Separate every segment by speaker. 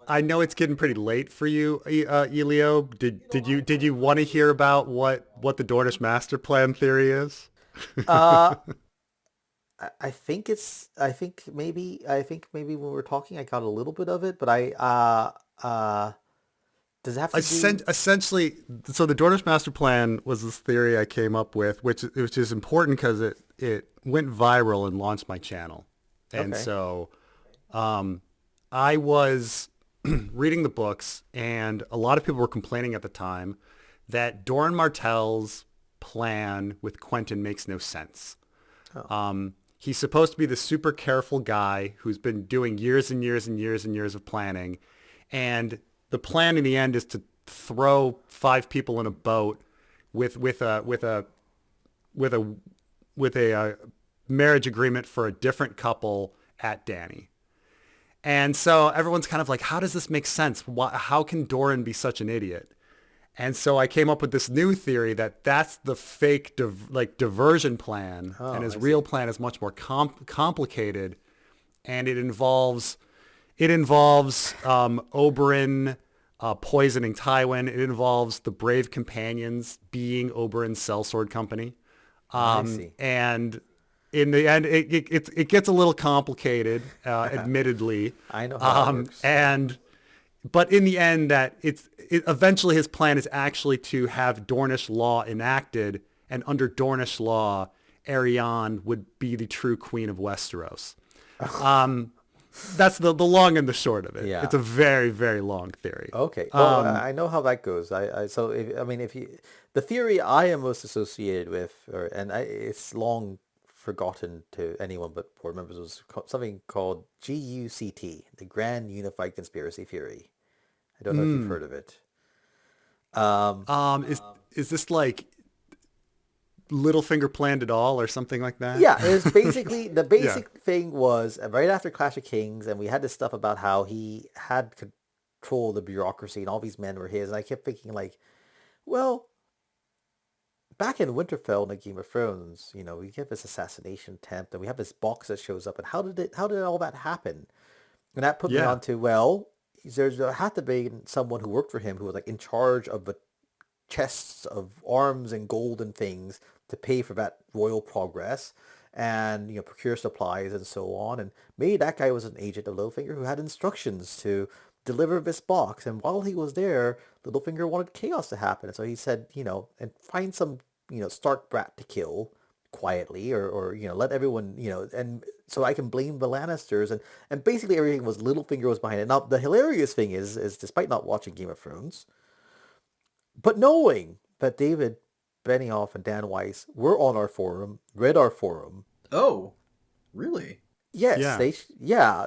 Speaker 1: I know it's getting pretty late for you, Elio. Did you want to hear about what the Dornish master plan theory is?
Speaker 2: Uh, I think I think maybe when we were talking, I got a little bit of it, but does it have to do?
Speaker 1: Essentially, so the Dornish master plan was this theory I came up with, which is important because it went viral and launched my channel, and
Speaker 2: Okay.
Speaker 1: so I was reading the books, and a lot of people were complaining at the time that Doran Martell's plan with Quentyn makes no sense.
Speaker 2: Oh,
Speaker 1: He's supposed to be the super careful guy who's been doing years and years and years and years of planning, and the plan in the end is to throw five people in a boat with a with a marriage agreement for a different couple at Dany. And so everyone's kind of like, how does this make sense? How can Doran be such an idiot? And so I came up with this new theory that that's the fake diversion plan, and
Speaker 2: oh,
Speaker 1: his
Speaker 2: I
Speaker 1: real
Speaker 2: see.
Speaker 1: plan is much more complicated, and it involves Oberyn poisoning Tywin. It involves the brave companions being Oberyn's sellsword company,
Speaker 2: I see.
Speaker 1: and in the end, it gets a little complicated, admittedly,
Speaker 2: I know how that works.
Speaker 1: and but in the end, eventually his plan is actually to have Dornish law enacted, and under Dornish law, Arianne would be the true queen of Westeros. Um, that's the long and the short of it.
Speaker 2: Yeah.
Speaker 1: It's a very, very long theory.
Speaker 2: Okay. Well, I know how that goes. So I mean, if you, the theory I am most associated with, it's long forgotten to anyone but board members, was something called GUCT, the Grand Unified Conspiracy Theory. I don't know if you've
Speaker 1: Mm.
Speaker 2: heard of it. Um,
Speaker 1: Is this like Littlefinger planned it all or something like that?
Speaker 2: yeah, it was basically the
Speaker 1: Yeah.
Speaker 2: basic thing was right after Clash of Kings, and we had this stuff about how he had control of the bureaucracy, and all these men were his. And I kept thinking like, well, back in Winterfell in the Game of Thrones, we get this assassination attempt, and we have this box that shows up, and how did all that happen? And that put me
Speaker 1: Yeah.
Speaker 2: on to, well, there had to be someone who worked for him who was like in charge of the chests of arms and gold and things to pay for that royal progress and procure supplies and so on. And maybe that guy was an agent of Littlefinger who had instructions to deliver this box. And while he was there, Littlefinger wanted chaos to happen. And so he said, and find some, Stark brat to kill quietly, or let everyone, and so I can blame the Lannisters. And basically everything was Littlefinger was behind it. Now the hilarious thing is despite not watching Game of Thrones, but knowing that David Benioff and Dan Weiss were on our forum, read our forum,
Speaker 3: Oh, really?
Speaker 2: yes,
Speaker 1: Yeah.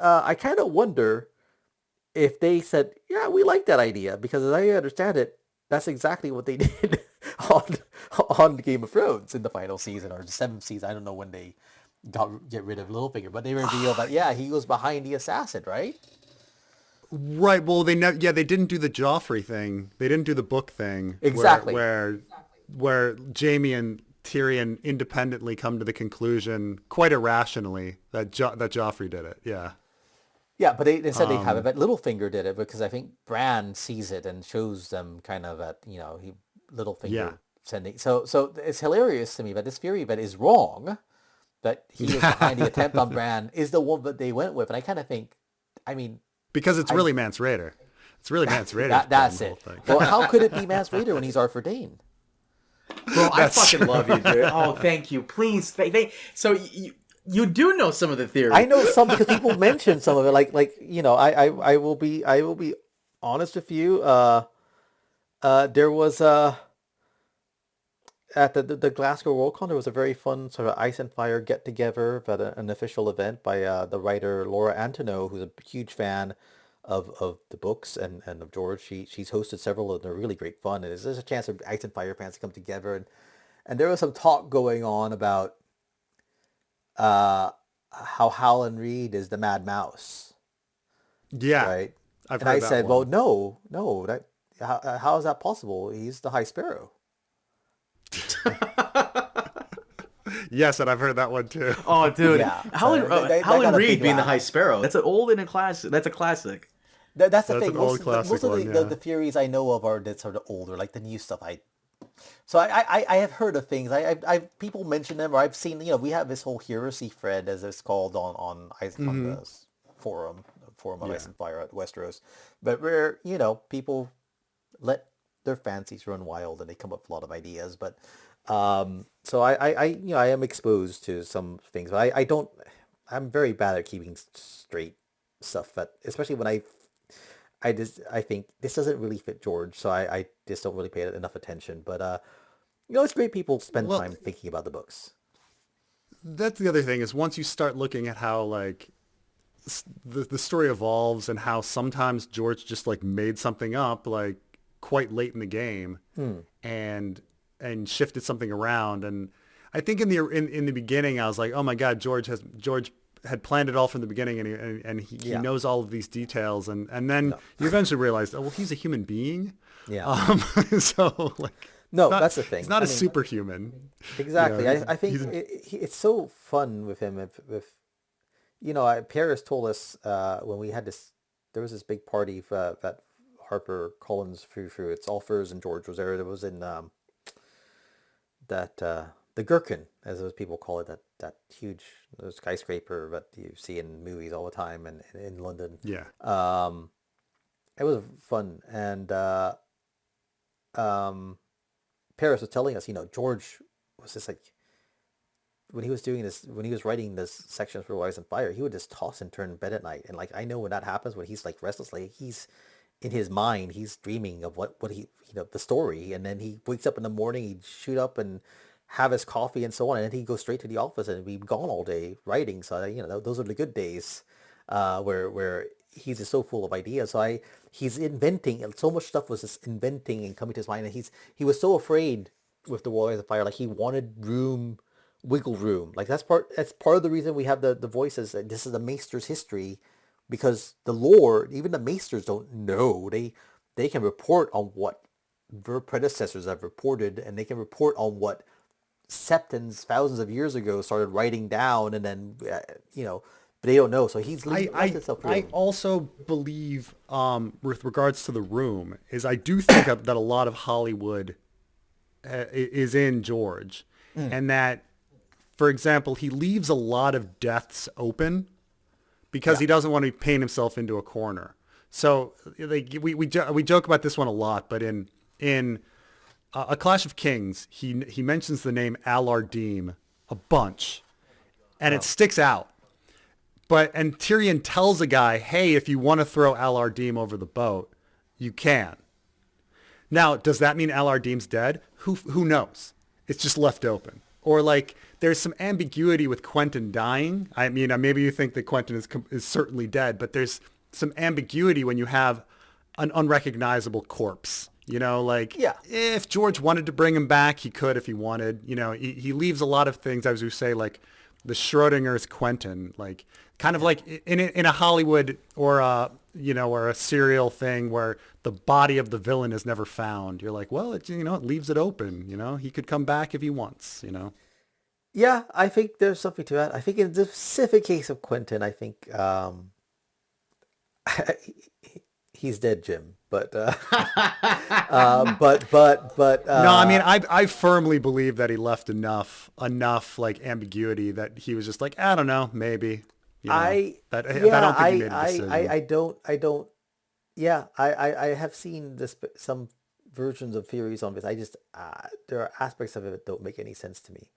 Speaker 2: I kind of wonder if they said, yeah, we like that idea, because as I understand it, that's exactly what they did on on Game of Thrones in the final season or the seventh season. I don't know when they get rid of Littlefinger, but they revealed that yeah, he was behind the assassin, right?
Speaker 1: Right. Well, they didn't do the Joffrey thing. They didn't do the book thing
Speaker 2: Exactly.
Speaker 1: where Jaime and Tyrion independently come to the conclusion, quite irrationally, that Joffrey did it. Yeah.
Speaker 2: Yeah, but they said they have it,
Speaker 1: Um,
Speaker 2: but Littlefinger did it because I think Bran sees it and shows them kind of that, he
Speaker 1: yeah.
Speaker 2: Littlefinger sending. So it's hilarious to me that this theory that is wrong, that he was behind the attempt on Bran, is the one that they went with. And I kind of think, I mean,
Speaker 1: Because it's
Speaker 2: I
Speaker 1: really Mance Raider. It's really Mance Raider who's planning
Speaker 2: that's
Speaker 1: the whole
Speaker 2: it.
Speaker 1: thing.
Speaker 2: Well, how could it be Mance Raider when he's Arthur Dane?
Speaker 3: Bro, I
Speaker 1: That's
Speaker 3: fucking
Speaker 1: true.
Speaker 3: love you, dude. Oh, thank you. Please, so you do know some of the
Speaker 2: I
Speaker 3: theory.
Speaker 2: know some because people mention some of it. I will be honest with you. There was at the Glasgow Worldcon, there was a very fun sort of ice and fire get together, but an official event by the writer Laura Antonou, who's a huge fan of the books and of George. She's hosted several, and they're really great fun. And there's a chance for ice and fire fans to come together, and there was some talk going on about uh, how Howland Reed is the Mad Mouse,
Speaker 1: Yeah.
Speaker 2: right?
Speaker 1: I've
Speaker 2: And I
Speaker 1: heard that
Speaker 2: said, well,
Speaker 1: one.
Speaker 2: no, how is that possible? He's the High Sparrow.
Speaker 1: Yes, and I've heard that one too.
Speaker 3: Oh, dude,
Speaker 2: Yeah, so that
Speaker 3: Howland
Speaker 2: got a
Speaker 3: Reed
Speaker 2: big
Speaker 3: being the
Speaker 2: laugh.
Speaker 3: High Sparrow. That's an old and a class. That's a classic.
Speaker 2: That's the
Speaker 1: That's
Speaker 2: thing.
Speaker 1: an old classic
Speaker 2: Most of
Speaker 1: one,
Speaker 2: the,
Speaker 1: yeah.
Speaker 2: the theories I know of are the sort of older, like the new stuff. I have heard of things. I've people mention them, or I've seen. We have this whole heresy thread, as it's called on the forum of Ice
Speaker 1: Yeah.
Speaker 2: and Fire at Westeros, but where people let their fancies run wild and they come up with a lot of ideas. But so I am exposed to some things, but I don't. I'm very bad at keeping straight stuff, but especially when I think this doesn't really fit George, so I just don't really pay it enough attention. But it's great people spend
Speaker 1: Well,
Speaker 2: time thinking about the books.
Speaker 1: that's the other thing is once you start looking at how like the story evolves and how sometimes George just like made something up like quite late in the game and shifted something around. And I think in the beginning I was like, oh my God, George had planned it all from the beginning, and he
Speaker 2: Yeah.
Speaker 1: knows all of these details, and then
Speaker 2: No.
Speaker 1: you eventually realize, oh well, he's a human being.
Speaker 2: Yeah.
Speaker 1: So like
Speaker 2: No,
Speaker 1: not,
Speaker 2: that's the thing.
Speaker 1: he's not
Speaker 2: I
Speaker 1: a
Speaker 2: mean,
Speaker 1: superhuman.
Speaker 2: exactly.
Speaker 1: You know,
Speaker 2: I think it's so fun with him. If Paris told us when we had this, there was this big party that Harper Collins threw. It's all furs, and George was there. It was in the Gherkin, as those people call it, that huge skyscraper that you see in movies all the time, and in London.
Speaker 1: yeah.
Speaker 2: It was fun, and Paris was telling us, George was just like, when he was writing this section for Wise and Fire, he would just toss and turn in bed at night, and like I know when that happens, when he's like restless, like he's in his mind, he's dreaming of what he the story, and then he wakes up in the morning, he'd shoot up and have his coffee and so on, and then he'd go straight to the office and be gone all day writing. So those are the good days, where he's just so full of ideas. So he's inventing, and so much stuff was just inventing and coming to his mind, and he was so afraid with the Warriors of Fire, like he wanted wiggle room. Like that's part of the reason we have the voices. That this is the Maester's history, because the lore, even the Maesters don't know. They can report on what their predecessors have reported, and they can report on what septons thousands of years ago started writing down, and then but they don't know. So he's left himself
Speaker 1: I
Speaker 2: room.
Speaker 1: also believe with regards to the room is I do think that a lot of Hollywood is in George, and that, for example, he leaves a lot of deaths open because he doesn't want to paint himself into a corner. So like we joke about this one a lot, but in A Clash of Kings, he mentions the name Al-Ardim a bunch, and it sticks out. And Tyrion tells a guy, hey, if you want to throw Al-Ardim over the boat, you can. Now, does that mean Al-Ardim's dead? Who knows? It's just left open. Or like there's some ambiguity with Quentyn dying. I mean, maybe you think that Quentyn is certainly dead, but there's some ambiguity when you have an unrecognizable corpse. Like if George wanted to bring him back, he could if he wanted. He leaves a lot of things, as we say, like the Schrodinger's Quentyn, like kind of like in a Hollywood or a serial thing where the body of the villain is never found. You're like, well, it leaves it open. He could come back if he wants.
Speaker 2: Yeah, I think there's something to that. I think in the specific case of Quentyn, I think he's dead, Jim. But
Speaker 1: No, I mean, I firmly believe that he left enough like ambiguity that he was just like, I don't know, maybe. I don't think he made a decision.
Speaker 2: I don't. Yeah, I have seen some versions of theories on this. I just there are aspects of it that don't make any sense to me.